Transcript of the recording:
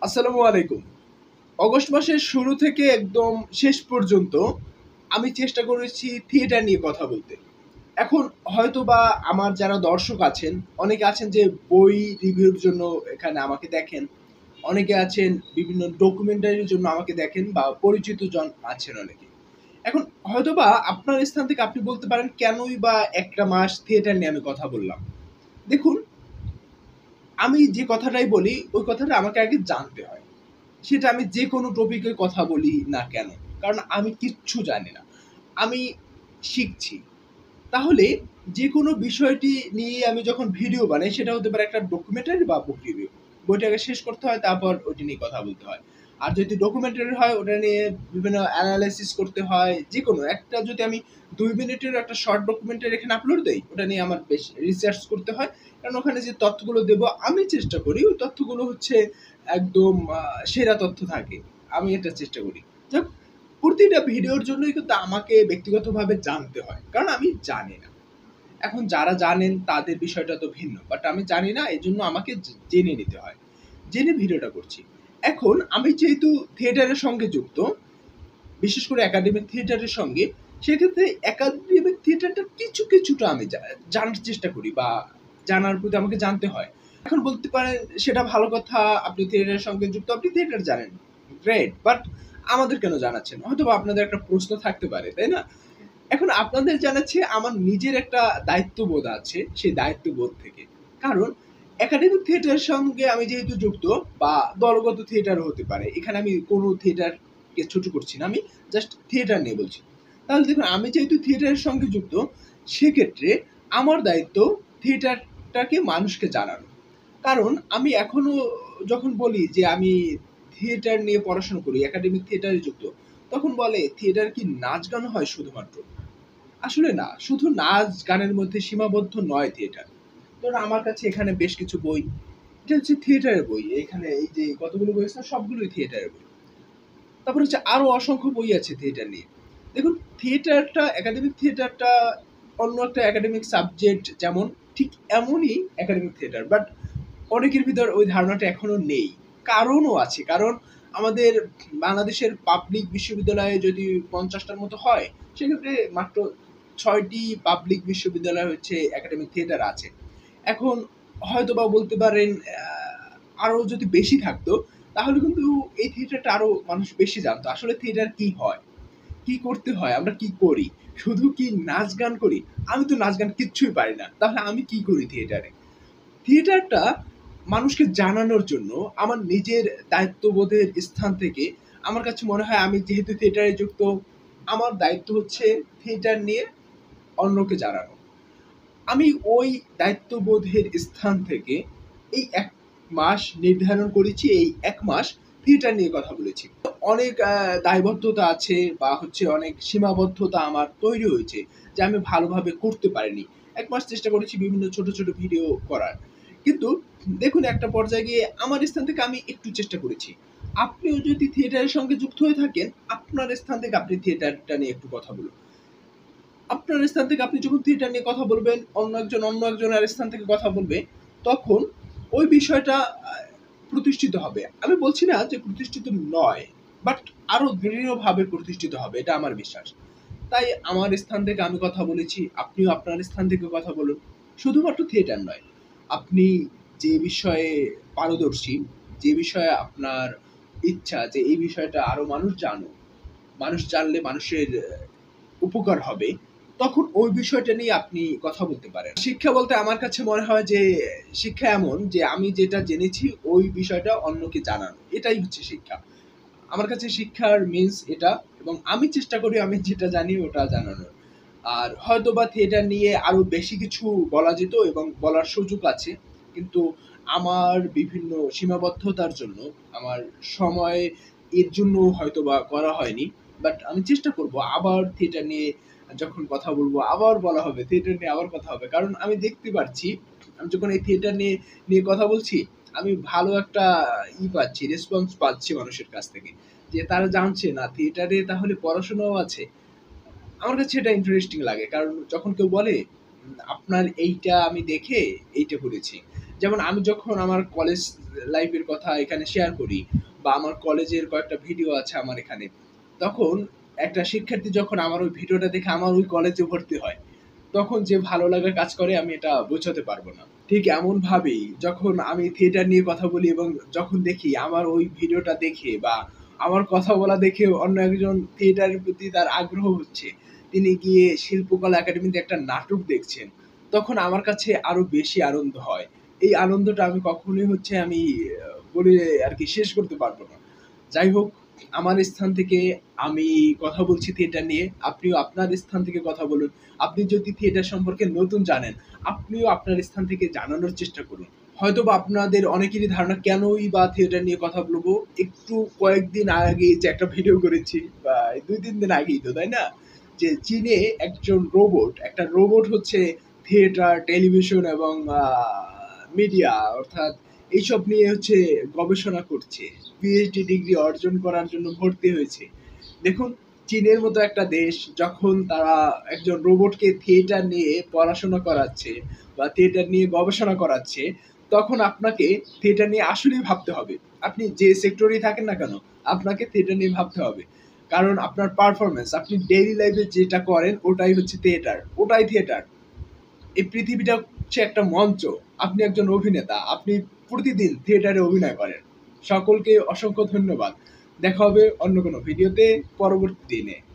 আসসালামু আলাইকুম। অগস্ট মাসের শুরু থেকে একদম শেষ পর্যন্ত আমি চেষ্টা করেছি থিয়েটার নিয়ে কথা বলতে। এখন হয়তোবা আমার যারা দর্শক আছেন, অনেকে আছেন যে বই রিভিউর জন্য এখানে আমাকে দেখেন। অনেকে আছেন বিভিন্ন ডকুমেন্টারির জন্য আমাকে দেখেন বা পরিচিত জন আছেন অনেকে। এখন হয়তোবা আপনার স্থান থেকে আপনি বলতে পারেন কেনই বা একটা মাস থিয়েটার নিয়ে আমি কথা বললাম। দেখুন, আমি যে কথাটাই বলি ওই কথাটা আমাকে আগে জানতে হয়। সেটা আমি যে কোনো টপিকে কথা বলি না কেন, কারণ আমি কিচ্ছু জানি না, আমি শিখছি। তাহলে যে কোনো বিষয়টি নিয়ে আমি যখন ভিডিও বানাই সেটা হতে পারে একটা ডকুমেন্টারি বা বুক রিভিউ, বইটাকে শেষ করতে হয়, তারপর ওইটা নিয়ে কথা বলতে হয়। আর যদি ডকুমেন্টারি হয় ওটা নিয়ে বিভিন্ন অ্যানালাইসিস করতে হয়। যে কোনো একটা যদি আমি 2 মিনিটের একটা শর্ট ডকুমেন্টারি এখানে আপলোড দেই, ওটা নিয়ে আমার বেশ রিসার্চ করতে হয়। কারণ ওখানে যে তথ্যগুলো দেব আমি চেষ্টা করি ওই তথ্যগুলো হচ্ছে একদম সেরা তথ্য থাকে। আমি এটা চেষ্টা করি। যাক, প্রতিটা ভিডিওর জন্যই কিন্তু আমাকে ব্যক্তিগতভাবে জানতে হয়, কারণ আমি জানি না। এখন যারা জানেন তাদের বিষয়টা তো ভিন্ন, বাট আমি জানি না, এই জন্য আমাকে জেনে নিতে হয়, জেনে ভিডিওটা করছি। এখন আমি যেহেতু থিয়েটারের সঙ্গে যুক্ত, বিশেষ করে একাডেমিক থিয়েটারের সঙ্গে, সেক্ষেত্রে একাডেমিক থিয়েটারটা কিছুটা আমি জানার চেষ্টা করি বা জানার প্রতি আমাকে জানতে হয়। এখন বলতে পারেন সেটা ভালো কথা, আপনি থিয়েটারের সঙ্গে যুক্ত, আপনি থিয়েটার জানেন, গ্রেট, বাট আমাদের কেন জানাচ্ছেন? হয়তো আপনাদের একটা প্রশ্ন থাকতে পারে, তাই না? এখন আপনাদের জানাচ্ছি আমার নিজের একটা দায়িত্ববোধ আছে, সেই দায়িত্ববোধ থেকে। কারণ একাডেমিক থিয়েটারের সঙ্গে আমি যেহেতু যুক্ত, বা দলগত থিয়েটারও হতে পারে, এখানে আমি কোনো থিয়েটারকে ছোট করছি না, আমি জাস্ট থিয়েটার নিয়ে বলছি। তাহলে দেখুন, আমি যেহেতু থিয়েটারের সঙ্গে যুক্ত, সেক্ষেত্রে আমার দায়িত্ব থিয়েটারটাকে মানুষকে জানানো। কারণ আমি এখনো যখন বলি যে আমি থিয়েটার নিয়ে পড়াশোনা করি, একাডেমিক থিয়েটারে যুক্ত, তখন বলে থিয়েটার কি নাচ গান হয় শুধুমাত্র? আসলে না, শুধু নাচ গানের মধ্যে সীমাবদ্ধ নয় থিয়েটার। ধরুন আমার কাছে এখানে বেশ কিছু বই, এটা হচ্ছে থিয়েটারের বই। এখানে এই যে কতগুলো বই আছে সবগুলোই থিয়েটারের বই। তারপর হচ্ছে আরো অসংখ্য বই আছে থিয়েটার নিয়ে। দেখুন, থিয়েটারটা, একাডেমিক থিয়েটারটা অন্য একটা একাডেমিক সাবজেক্ট যেমন, ঠিক এমনই একাডেমিক থিয়েটার, বাট অনেকের ভিতর ওই ধারণাটা এখনো নেই। কারণও আছে, কারণ আমাদের বাংলাদেশের পাবলিক বিশ্ববিদ্যালয়ে যদি 50টার মতো হয়, সেক্ষেত্রে মাত্র 6টি পাবলিক বিশ্ববিদ্যালয় হচ্ছে একাডেমিক থিয়েটার আছে। এখন হয়তোবা বলতে পারেন আরো যদি বেশি থাকতো, তাহলে কিন্তু এই থিয়েটারটা আরো মানুষ বেশি জানতো আসলে থিয়েটার কি হয়, কি করতে হয়, আমরা কি করি। শুধু কি নাচ গান করি? আমি তো নাচ গান কিচ্ছুই পারি না, তাহলে আমি কি করি থিয়েটারে? থিয়েটারটা মানুষকে জানানোর জন্য আমার নিজের দায়িত্ববোধের স্থান থেকে আমার কাছে মনে হয়, আমি যেহেতু থিয়েটারে যুক্ত, আমার দায়িত্ব হচ্ছে থিয়েটার নিয়ে অন্যকে জানানো। আমি ওই দায়িত্ববোধের স্থান থেকে এই ১ মাস নির্ধারণ করেছি, এই ১ মাস থিয়েটার নিয়ে কথা বলেছি। অনেক দায়বদ্ধতা আছে বা হচ্ছে অনেক সীমাবদ্ধতা আমার তৈরি হয়েছে, যে আমি ভালোভাবে করতে পারিনি। ১ মাস চেষ্টা করেছি বিভিন্ন ছোট ভিডিও করার। কিন্তু দেখুন, একটা পর্যায়ে গিয়ে আমার স্থান থেকে আমি একটু চেষ্টা করেছি। আপনিও যদি থিয়েটারের সঙ্গে যুক্ত হয়ে থাকেন, আপনার স্থান থেকে আপনি থিয়েটারটা নিয়ে একটু কথা বলুন। আপনার স্থান থেকে আপনি যখন থিয়েটার নিয়ে কথা বলবেন, অন্য একজনের স্থান থেকে কথা বলবে, তখন ওই বিষয়টা প্রতিষ্ঠিত হবে। আমি বলছি না যে প্রতিষ্ঠিত নয়, বাট আরো দৃঢ়ভাবে প্রতিষ্ঠিত হবে, এটা আমার বিশ্বাস। তাই আমার স্থান থেকে আমি কথা বলেছি, আপনিও আপনার স্থান থেকে কথা বলুন। শুধুমাত্র থিয়েটার নয়, আপনি যে বিষয়ে পারদর্শী, যে বিষয়ে আপনার ইচ্ছা যে এই বিষয়টা আরো মানুষ জানুক, মানুষ জানলে মানুষের উপকার হবে, তখন ওই বিষয়টা নিয়ে আপনি কথা বলতে পারেন। শিক্ষা বলতে আমার কাছে মনে হয় যে শিক্ষা এমন যে আমি যেটা জেনেছি ওই বিষয়টা অন্যকে জানানো, এটাই হচ্ছে শিক্ষা। আমার কাছে শিক্ষার মিনস এটা, এবং আমি চেষ্টা করি আমি যেটা জানি ওটা জানানোর। আর হয়তোবা থিয়েটার নিয়ে আরো বেশি কিছু বলা যেত এবং বলার সুযোগ আছে, কিন্তু আমার বিভিন্ন সীমাবদ্ধতার জন্য, আমার সময় এর জন্য হয়তোবা করা হয়নি। বাট আমি চেষ্টা করব আবার থিয়েটার নিয়ে যখন কথা বলবো, আবার বলা হবে থিয়েটার নিয়ে, আবার কথা হবে। কারণ আমি দেখতে পাচ্ছি, আমি যখন এই থিয়েটার নিয়ে কথা বলছি, আমি ভালো একটা পাচ্ছি, রেসপন্স পাচ্ছি মানুষের কাছ থেকে, যে তারা জানছে না থিয়েটারে তাহলে পড়াশোনাও আছে। আমার কাছে এটা ইন্টারেস্টিং লাগে, কারণ যখন কেউ বলে আপনার এইটা আমি দেখে এইটা করেছি, যেমন আমি যখন আমার কলেজ লাইফের কথা এখানে শেয়ার করি বা আমার কলেজের কয়েকটা ভিডিও আছে আমার এখানে, তখন একটা শিক্ষার্থী যখন আমার ওই ভিডিওটা দেখে আমার ওই কলেজে ভর্তি হয়, তখন যে ভালো লাগা কাজ করে আমি এটা বোঝাতে পারবো না। ঠিক এমনভাবেই যখন আমি থিয়েটার নিয়ে কথা বলি এবং যখন দেখি আমার ওই ভিডিওটা দেখে বা আমার কথা বলা দেখে অন্য একজন থিয়েটারের প্রতি তার আগ্রহ হচ্ছে, তিনি গিয়ে শিল্পকলা একাডেমিতে একটা নাটক দেখছেন, তখন আমার কাছে আরো বেশি আনন্দ হয়। এই আনন্দটা আমি কখনোই আমি বলে আরকি শেষ করতে পারবো না। যাই হোক, আমার স্থান থেকে আমি কথা বলছি থিয়েটার নিয়ে। আপনিও আপনার স্থান থেকে কথা বলুন। আপনি যদি থিয়েটার সম্পর্কে নতুন জানেন, আপনিও আপনার স্থান থেকে জানানোর চেষ্টা করুন। হয়তোবা আপনাদের অনেকেরই ধারণা কেনই বা থিয়েটার নিয়ে কথা বলবো? একটু কয়েকদিন আগে যে একটা ভিডিও করেছি বা ২-৩ দিন আগেই তো, তাই না? যে চীনে একজন রোবট, একটা রোবট থিয়েটার, টেলিভিশন এবং মিডিয়া অর্থাৎ এইসব নিয়ে গবেষণা করছে। পিএইচডি ডিগ্রি অর্জন করার জন্য ভর্তি হয়েছে। দেখুন, চীনের মতো একটা দেশ যখন তারা একজন রোবটকে থিয়েটার নিয়ে পড়াশোনা করাচ্ছে বা থিয়েটার নিয়ে গবেষণা করাচ্ছে, তখন আপনাকে থিয়েটার নিয়ে আসলেই ভাবতে হবে। আপনি যে সেক্টরেই থাকেন না কেন, আপনাকে থিয়েটার নিয়ে ভাবতে হবে। কারণ আপনার পারফরম্যান্স, আপনি ডেইলি লাইফে যেটা করেন ওটাই থিয়েটার, ওটাই থিয়েটার। এই পৃথিবীটা একটা মঞ্চ। আপনি একজন অভিনেতা। আপনি প্রতিদিন থিয়েটারে অভিনয় করেন। সকলকে অসংখ্য ধন্যবাদ। দেখা হবে অন্য কোনো ভিডিওতে পরবর্তী দিনে।